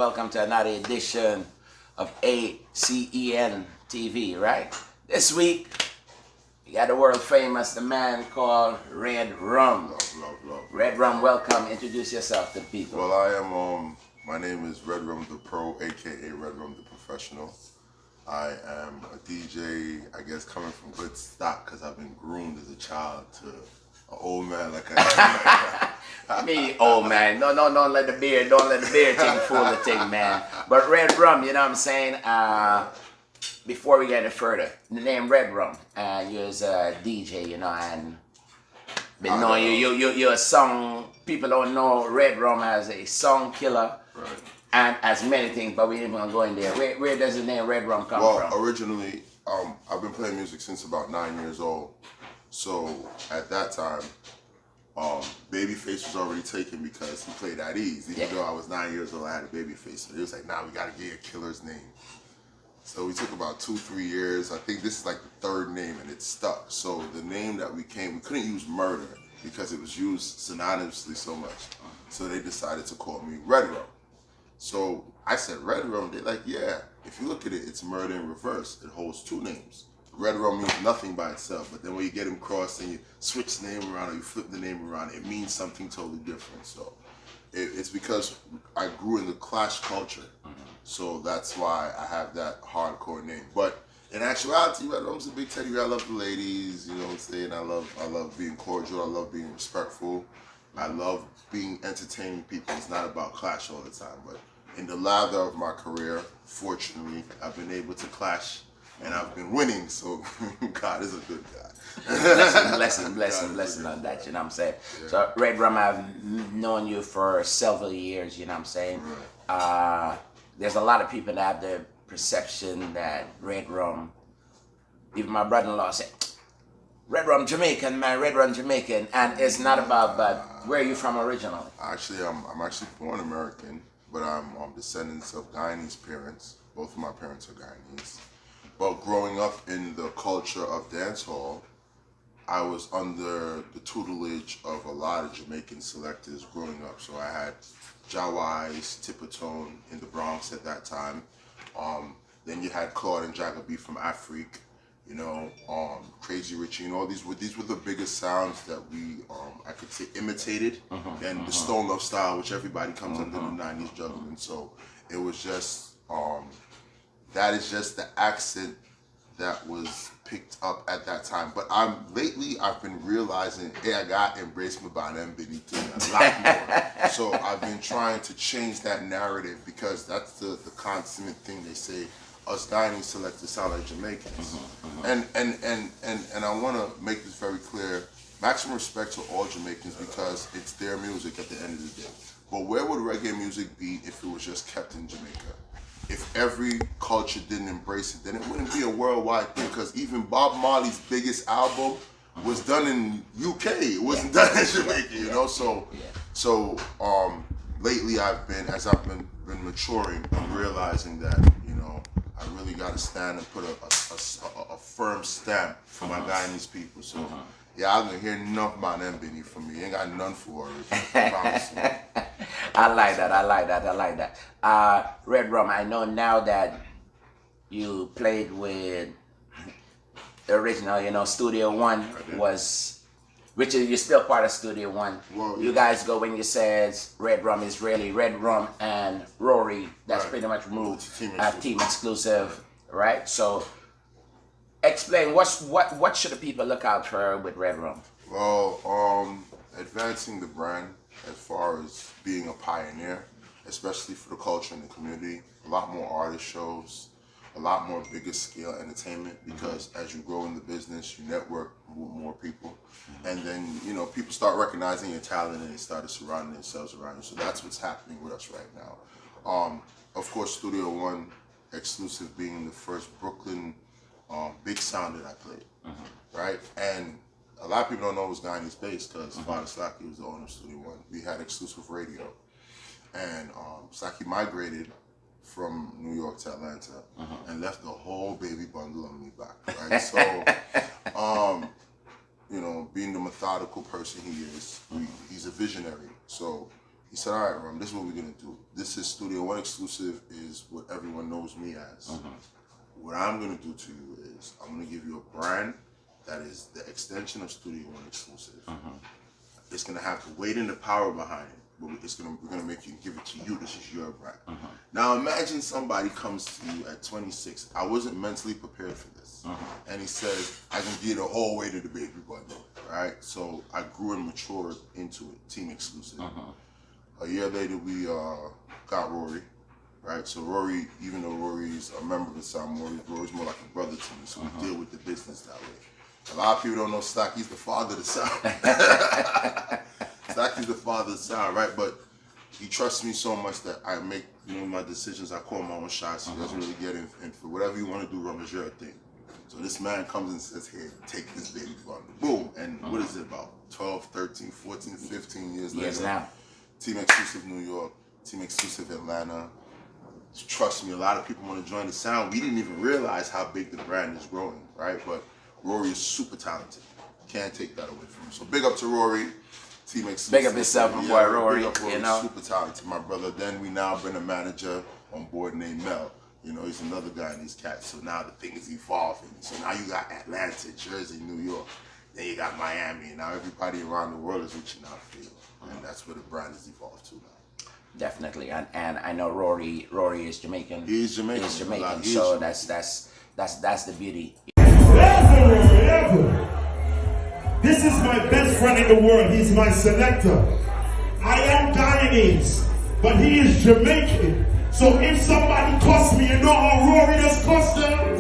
Welcome to another edition of ACEN TV, right? This week, we got the world famous, the man called Redrum. Love. Redrum, welcome. Introduce yourself to people. Well, I am, my name is Redrum the Pro, aka Redrum the Professional. I am a DJ, I guess, coming from good stock because I've been groomed as a child to an old man like I am. Me, old man. No, don't let the beard thing fool the thing, man. But Redrum, you know what I'm saying? Before we get any further, the name Redrum, you're a DJ, you know, and been knowing you're a song. People don't know Redrum as a song killer, Right. and as many things, but we ain't gonna go in there. Where does the name Redrum come from? Well, originally, I've been playing music since about 9 years old. So at that time, Babyface was already taken because he played at ease. Even though I was 9 years old, I had a Babyface. So he was like, nah, we gotta get a killer's name. So we took about 2-3 years. I think this is like the third name and it stuck. So the name that we couldn't use murder because it was used synonymously so much. So they decided to call me Redrum. So I said Redrum. They're like, yeah. If you look at it, it's murder in reverse. It holds two names. Redrum means nothing by itself, but then when you get them crossed and you switch the name around or you flip the name around, it means something totally different. So it's because I grew in the Clash culture. So that's why I have that hardcore name. But in actuality, Redrum's a big teddy bear. I love the ladies, you know what I'm saying? I love being cordial. I love being respectful. I love being entertaining people. It's not about clash all the time. But in the lather of my career, fortunately, I've been able to clash and I've been winning. So God is a good guy. blessing on that, you know what I'm saying? Yeah. So Redrum, I've known you for several years, you know what I'm saying? Right. There's a lot of people that have the perception that Redrum, even my brother-in-law said, Redrum Jamaican, man, Redrum Jamaican, and it's not about, but where are you from originally? Actually, I'm actually born American, but I'm descendants of Guyanese parents. Both of my parents are Guyanese. But growing up in the culture of dancehall, I was under the tutelage of a lot of Jamaican selectors growing up. So I had Jawise, Tippertone in the Bronx at that time. Then you had Claude and Jagabee from Afrique, you know, Crazy Richie, and all these were the biggest sounds that we, I could say, imitated. And the Stone Love style, which everybody comes under the 90s juggling. So it was just, that is just the accent that was picked up at that time. But lately I've been realizing, hey, I got embraced by them Benny a lot more. So I've been trying to change that narrative because that's the consummate thing they say. Us Guyanese selectors sound like Jamaicans. And I want to make this very clear. Maximum respect to all Jamaicans because it's their music at the end of the day. But where would reggae music be if it was just kept in Jamaica? If every culture didn't embrace it, then it wouldn't be a worldwide thing. Because even Bob Marley's biggest album was done in UK. It wasn't done in Jamaica, you know. So lately I've been maturing, I'm realizing that, you know, I really got to stand and put a firm stamp for my Guyanese people. So yeah, I don't hear nothing about them, Benny, from me. Ain't got none for it. I promise you. I like that. Redrum, I know now that you played with the original, you know, Studio One was, which is, you're still part of Studio One. Well, you guys go when you said Redrum is really Redrum and Rory, that's pretty much moved Team Exclusive, right? So explain what should the people look out for with Redrum? Well, advancing the brand as far as being a pioneer, especially for the culture and the community. A lot more artist shows, a lot more bigger scale entertainment because as you grow in the business, you network with more people. And then, you know, people start recognizing your talent and they started surrounding themselves around you. So that's what's happening with us right now. Of course, Studio One Exclusive being the first Brooklyn big sound that I played, right? And a lot of people don't know it was Guyanese based because Father Slacky was the owner of Studio One. We had exclusive radio. And Slacky migrated from New York to Atlanta and left the whole baby bundle on me back, right? So, you know, being the methodical person he is, he's a visionary. So He said, all right, Rum, this is what we're going to do. This is Studio One Exclusive is what everyone knows me as. What I'm going to do to you is I'm going to give you a brand that is the extension of Studio One Exclusive. It's going to have the weight and the power behind it. But we're going to make you give it to you. This is your brand. Now imagine somebody comes to you at 26. I wasn't mentally prepared for this. And he says, I can give you the whole weight of the baby bundle. Right? So I grew and matured into it. Team Exclusive. A year later, we got Rory. Right? So Rory, even though Rory's a member of the sound, Rory's more like a brother to me. So we deal with the business that way. A lot of people don't know Stacky's the father of the sound. Stacky's the father of the sound, right? But he trusts me so much that I make my decisions. I call my own shots. He doesn't really get in for whatever you want to do, Rum, is your thing. So this man comes and says, here, take this baby bundle. Boom. And what is it about? 12, 13, 14, 15 years later. Now. Team Exclusive New York, Team Exclusive Atlanta. Trust me, a lot of people want to join the sound. We didn't even realize how big the brand is growing, right? But Rory is super talented. Can't take that away from him. So big up to Rory. Team Exclusive. Big up yourself, my boy Rory. Big up Rory, you know. Super talented, my brother. Then we now bring a manager on board named Mel. You know, he's another guy in these cats. So now the thing is evolving. So now you got Atlanta, Jersey, New York. Then you got Miami. And now everybody around the world is reaching out for you. And that's where the brand has evolved to now. Definitely, and I know Rory is Jamaican. He's Jamaican. He's Jamaican. He's So Jamaican. that's the beauty. This is my best friend in the world. He's my selector. I am Guyanese, but he is Jamaican. So if somebody cuss me, you know how Rory does cuss them?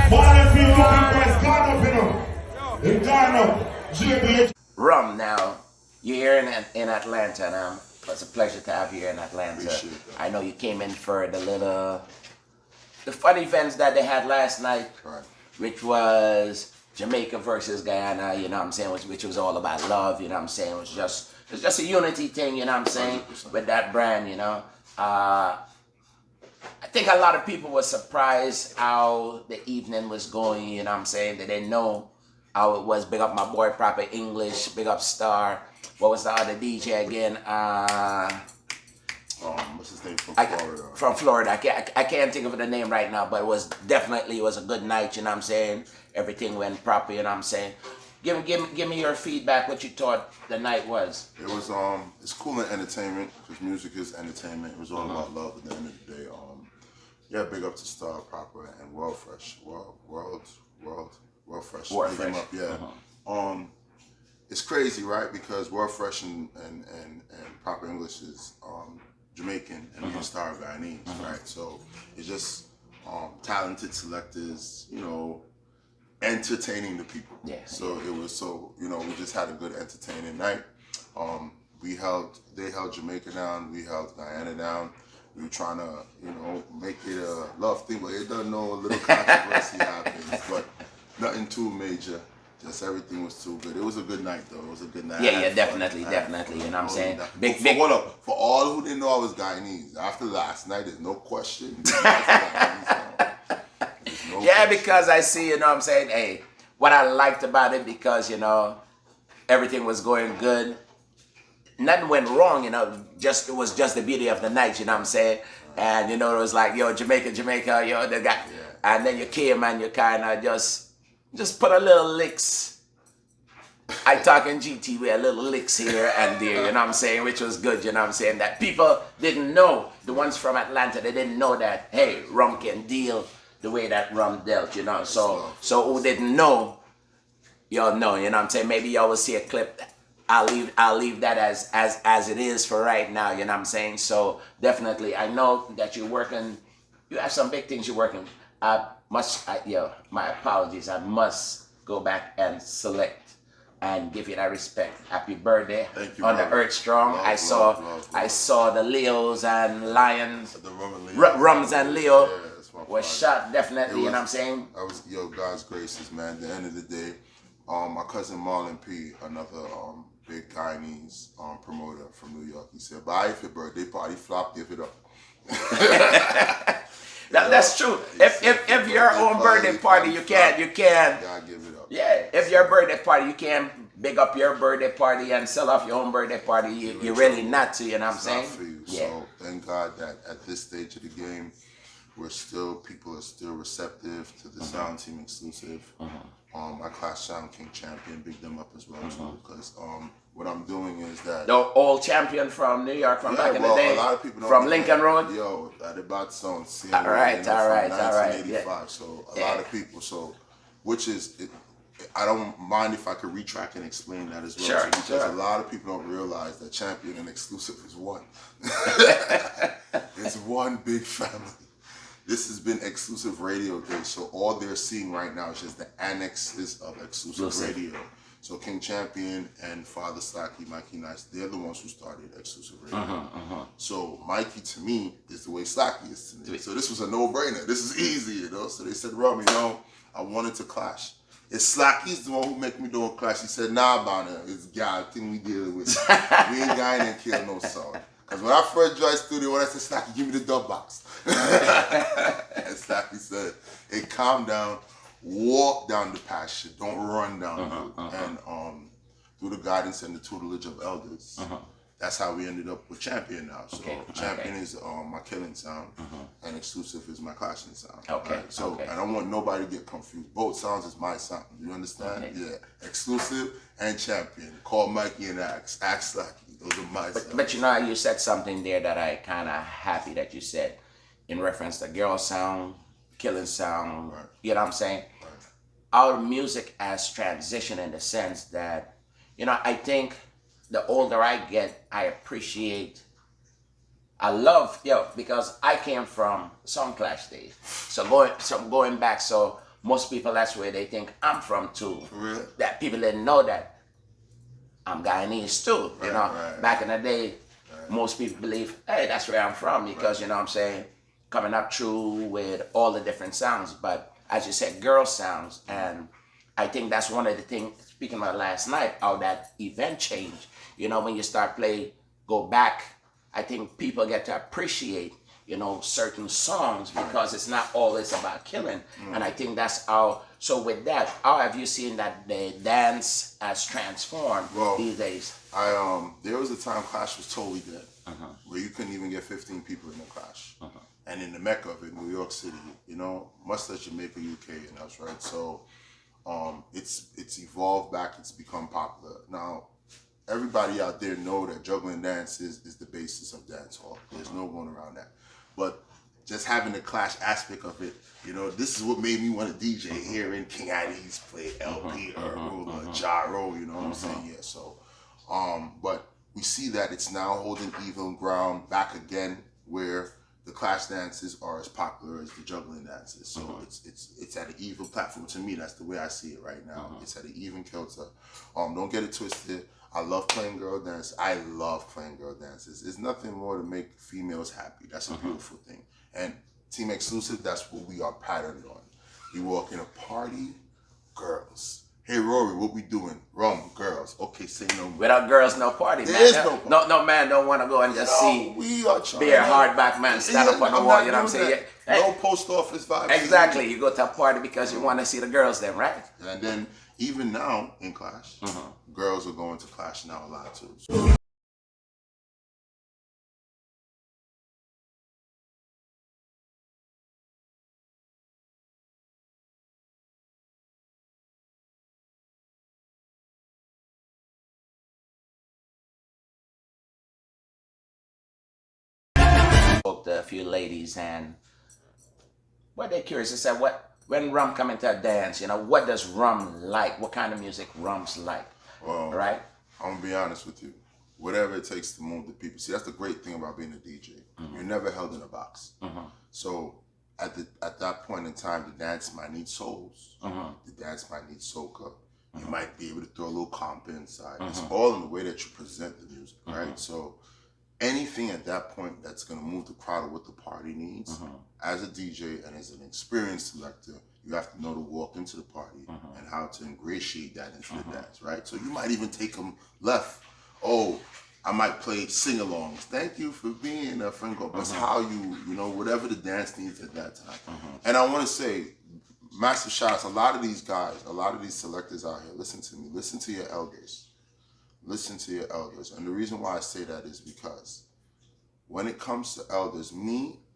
Man, if you looking for his gun up in Ghana, JBH. Rum, now you're here in Atlanta now. It's a pleasure to have you here in Atlanta. Appreciate that. I know you came in for the fun events that they had last night, Right. which was Jamaica versus Guyana, you know what I'm saying, which was all about love, you know what I'm saying. It was just a unity thing, you know what I'm saying, 100%. with that brand, you know. I think a lot of people were surprised how the evening was going, you know what I'm saying. They didn't know how it was. Big up my boy Proper English, big up Star. What was the other DJ again? What's his name from Florida? From Florida. I can't think of the name right now, but it was a good night, you know what I'm saying. Everything went proper, you know what I'm saying. Give me your feedback, what you thought the night was. It was it's cool and entertainment because music is entertainment. It was all about love at the end of the day. Yeah, big up to Star Proper and World Fresh. World Fresh. World Big him Fresh. up, yeah. It's crazy, right? Because World Fresh and Proper English is Jamaican and I'm a Star Guyanese, right? So it's just talented selectors, you know, entertaining the people. Yeah. So it was we just had a good entertaining night. They held Jamaica down, we held Guyana down. We were trying to, make it a love thing, but it doesn't know a little controversy happens, but nothing too major. Just everything was too good. It was a good night though. It was a good night. Yeah, definitely. You know what I'm saying? Big. For all who didn't know I was Guyanese, after last night, there's no question. Because I see, you know what I'm saying? Hey, what I liked about it, because, everything was going good. Nothing went wrong, it was just the beauty of the night, you know what I'm saying? And, it was like, yo, Jamaica, they got, and then you came and you kind of just put a little licks. I talk in GT with a little licks here and there, you know what I'm saying? Which was good, you know what I'm saying? That people didn't know, the ones from Atlanta, they didn't know that, hey, Rum can deal the way that Rum dealt, So who didn't know, y'all know, you know what I'm saying? Maybe y'all will see a clip. I'll leave that as it is for right now, you know what I'm saying? So definitely, I know that you're working, you have some big things you're working. My apologies, I must go back and select and give you that respect. Happy birthday. Thank you, on the brother. Earth Strong. Love, I love. saw the Leos and Lions, The Rum Rums and Leo Yeah, that's my was father. shot, definitely, you know what I'm saying? God's graces, man. At the end of the day, my cousin Marlon P, another big Guyanese promoter from New York, he said, bye, if your birthday party flop, give it up. That's true. If your own birthday party, you can't. Gotta give it up. Yeah, if your birthday party, you can't big up your birthday party and sell off your own birthday party. You really not to. You know what I'm saying? Not for you. Yeah. So thank God that at this stage of the game, people are still receptive to the sound team exclusive. My class sound King Champion, big them up as well too, because what I'm doing is that The old champion from New York from back in the day, a lot of people don't from know Lincoln that. Road. Yo, that about sound All right. 1985. Yeah. So a lot of people. So, which is I don't mind if I could retract and explain that as well. Sure, too, because sure. a lot of people don't realize that champion and exclusive is one. It's one big family. This has been Exclusive Radio Day, so all they're seeing right now is just the annexes of Exclusive Radio. So King Champion and Father Slacky, Mikey Nice, they're the ones who started Exclusive Radio. So Mikey, to me, is the way Slacky is to me. So this was a no-brainer. This is easy, you know. So they said, Rum, I wanted to clash. It's Slacky's the one who make me do a clash. He said, nah, Bonner, it's God thing we dealing with. We ain't going and kill no song. Because when I first joined studio, when I said, Slacky, give me the dub box. And Slacky said, hey, calm down, walk down the pasture, don't run down. And through the guidance and the tutelage of elders, that's how we ended up with Champion now. So Champion is my killing sound, and Exclusive is my clashing sound. Right? So I don't want nobody to get confused. Both sounds is my sound. You understand? Yeah. Exclusive and Champion. Call Mikey and Axe Slacky. Those are my sounds. But you know, you said something there that I kind of happy that you said in reference to girl sound, killing sound. Right. You know what I'm saying? Right. Our music has transitioned in the sense that, you know, I think the older I get, I love, because I came from Song Clash days. So going back, so most people, that's where they think I'm from too. Really? That people didn't know that I'm Guyanese too. You know, back in the day, most people believe, hey, that's where I'm from because, you know what I'm saying, coming up through with all the different sounds. But as you said, girl sounds. And I think that's one of the things, speaking about last night, how that event changed. You know, when you start go back, I think people get to appreciate, you know, certain songs because it's not always about killing. And I think that's how, so with that, how have you seen that the dance has transformed these days? There was a time Clash was totally dead, where you couldn't even get 15 people in the Clash. And in the mecca of it, New York City, you know, much like Jamaica, UK, and us, right? So it's evolved back, it's become popular. Now, everybody out there know that juggling dance is the basis of dance hall. There's no going around that. But just having the Clash aspect of it, you know, this is what made me want to DJ, hearing King Addies play LP or Gyro, you know what I'm saying? Yeah, so, but we see that it's now holding even ground back again where the Clash dances are as popular as the juggling dances. So it's at an even platform. To me, that's the way I see it right now. It's at an even kilter. Don't get it twisted. I love playing girl dance. I love playing girl dances. There's nothing more to make females happy. That's a beautiful thing. And Team Exclusive, that's what we are patterned on. We walk in a party, girls. Hey Rory, what we doing? Rum, girls. Okay, say no more. Without girls, no party. There Man. is no party. No man don't want to go and just see we are trying. bare hardback man stand up on the wall. You know what I'm saying? No post office vibes. Exactly. You go to a party because you want to see the girls then, right? And then even now in Clash, girls are going to Clash now a lot too. Spoke to a few ladies and what they're curious. They said, when Rum come into a dance, you know, what does Rum like? What kind of music Rum's like? Well, right? I'm gonna be honest with you. Whatever it takes to move the people. See, that's the great thing about being a DJ. You're never held in a box. So at that point in time, the dance might need souls. The dance might need soca. You might be able to throw a little comp inside. It's all in the way that you present the music, right? So anything at that point that's going to move the crowd of what the party needs, as a DJ and as an experienced selector, you have to know to walk into the party and how to ingratiate that into the dance, right? So you might even take them left. Oh, I might play sing-alongs. Thank you for being a friend. That's how you know, whatever the dance needs at that time. And I want to say, massive shouts. A lot of these guys, a lot of these selectors out here, listen to me. Listen to your elders. Listen to your elders. And the reason why I say that is because when it comes to elders,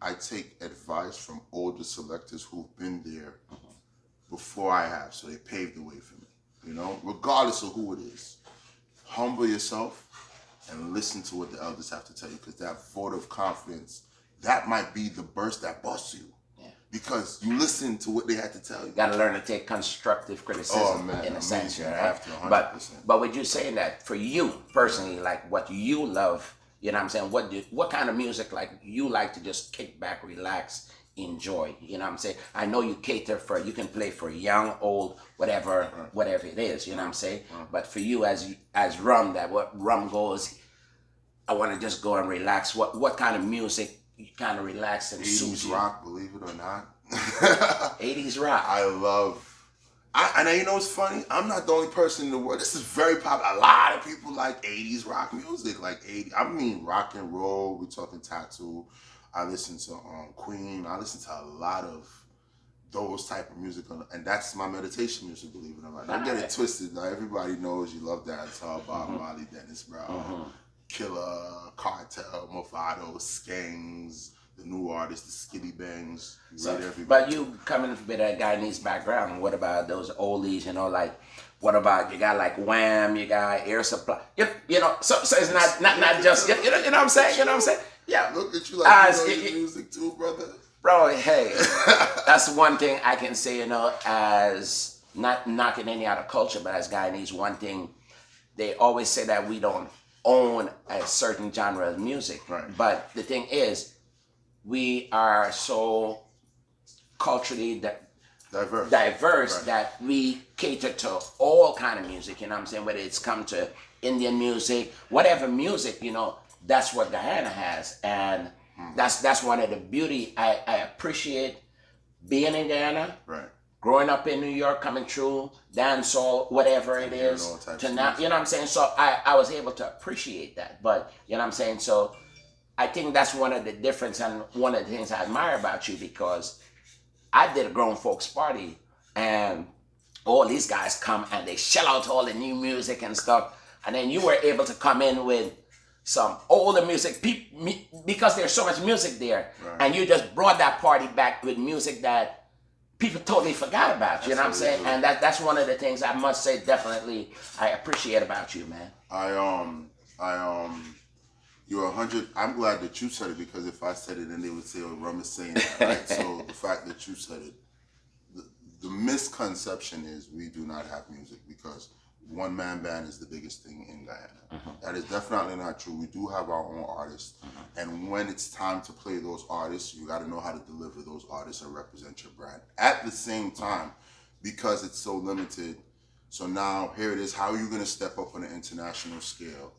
I take advice from older selectors who've been there before I have. So they paved the way for me, you know, regardless of who it is. Humble yourself and listen to what the elders have to tell you, because that vote of confidence, that might be the burst that busts you. Yeah. Because you listen to what they had to tell you. Got to learn to take constructive criticism in a sense, right? But would you say that for you personally, like what you love, you know what I'm saying, what kind of music like you like to just kick back, relax, enjoy, you know what I'm saying? I know you cater for, you can play for young, old, whatever it is, you know what I'm saying? But for you as Rum, that what Rum goes, I want to just go and relax. What kind of music you kind of relax and soothe you? 80s rock, believe it or not. 80s rock. I love. And you know what's funny? I'm not the only person in the world. This is very popular. A lot of people like 80s rock music, like 80. I mean rock and roll. We're talking Tattoo. I listen to Queen. I listen to a lot of those type of music, and that's my meditation music, believe it or not. Don't get it twisted. Now, everybody knows you love dancehall, Bob Marley, Dennis Brown, Killer, Cartel, Movado, Skangs, the new artists, the Skitty Bangs. But you coming with a Guyanese background, what about those oldies, you know, like, what about, you got like Wham, you got Air Supply, you know, so it's not just, you know what I'm saying, you know what I'm saying? Yeah. Look at you like you know your music too, brother. Bro, hey, that's one thing I can say, you know, as not knocking any other culture, but as Guyanese, one thing, they always say that we don't own a certain genre of music. Right. But the thing is, we are so culturally diverse right. that we cater to all kind of music, you know what I'm saying? Whether it's come to Indian music, whatever music, you know, that's what Guyana has. And that's one of the beauty I appreciate being in Guyana. Right. Growing up in New York, coming through, dancehall, whatever it is, to now, you know what I'm saying? So I was able to appreciate that. But, you know what I'm saying? So I think that's one of the difference and one of the things I admire about you, because I did a grown folks party and all these guys come and they shell out all the new music and stuff. And then you were able to come in with some older music because there's so much music there. Right. And you just brought that party back with music that people totally forgot about, you know what I'm saying? And that's one of the things I must say definitely I appreciate about you, man. You're 100. I'm glad that you said it, because if I said it, then they would say, "Oh, Rum is saying that." Right? So the fact that you said it, the misconception is we do not have music because one-man band is the biggest thing in Guyana. That is definitely not true. We do have our own artists, and when it's time to play those artists, you got to know how to deliver those artists and represent your brand. At the same time, because it's so limited, so now here it is. How are you going to step up on an international scale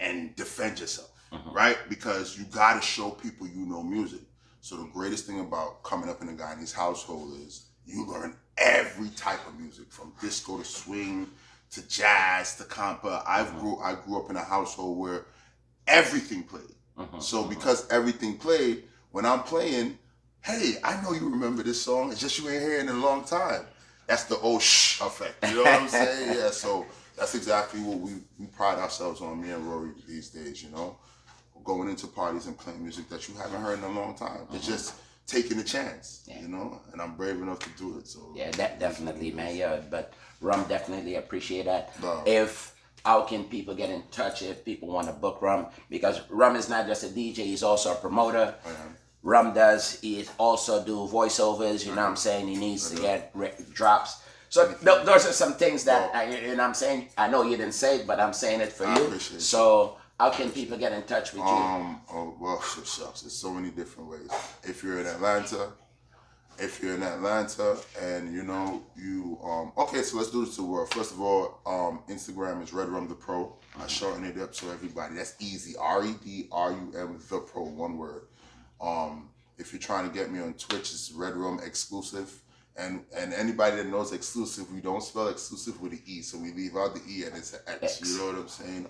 and defend yourself, right? Because you got to show people you know music. So the greatest thing about coming up in a Guyanese household is you learn every type of music, from disco to swing to jazz to compa. I grew up in a household where everything played. So because everything played, when I'm playing, hey, I know you remember this song. It's just you ain't hearing it in a long time. That's the oh shh effect. You know what I'm saying? Yeah. So that's exactly what we pride ourselves on, me and Rory, these days. You know, going into parties and playing music that you haven't heard in a long time. It's just taking a chance, you know, and I'm brave enough to do it. So yeah, that definitely, man. Yeah, but Rum definitely appreciate that. No. How can people get in touch if people want to book Rum? Because Rum is not just a DJ; he's also a promoter. Rum he also do voiceovers. You know what I'm saying? He needs to get drops. So those are some things that you know what I'm saying. I know you didn't say it, but I'm saying it for you. Appreciate so. How can people get in touch with you? Oh, well, shucks. There's so many different ways. If you're in Atlanta and you know, okay, so let's do this to the world. First of all, Instagram is Redrum the Pro. I shorten it up so everybody, that's easy. REDRUM the Pro, one word. If you're trying to get me on Twitch, it's Redrum Exclusive. And anybody that knows exclusive, we don't spell exclusive with an E, so we leave out the E and it's an X. You know what I'm saying?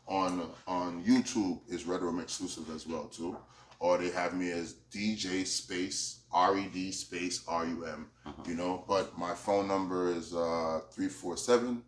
on YouTube is Redrum Exclusive as well too, or they have me as DJ space RED space RUM. You know, but my phone number is 347-419-97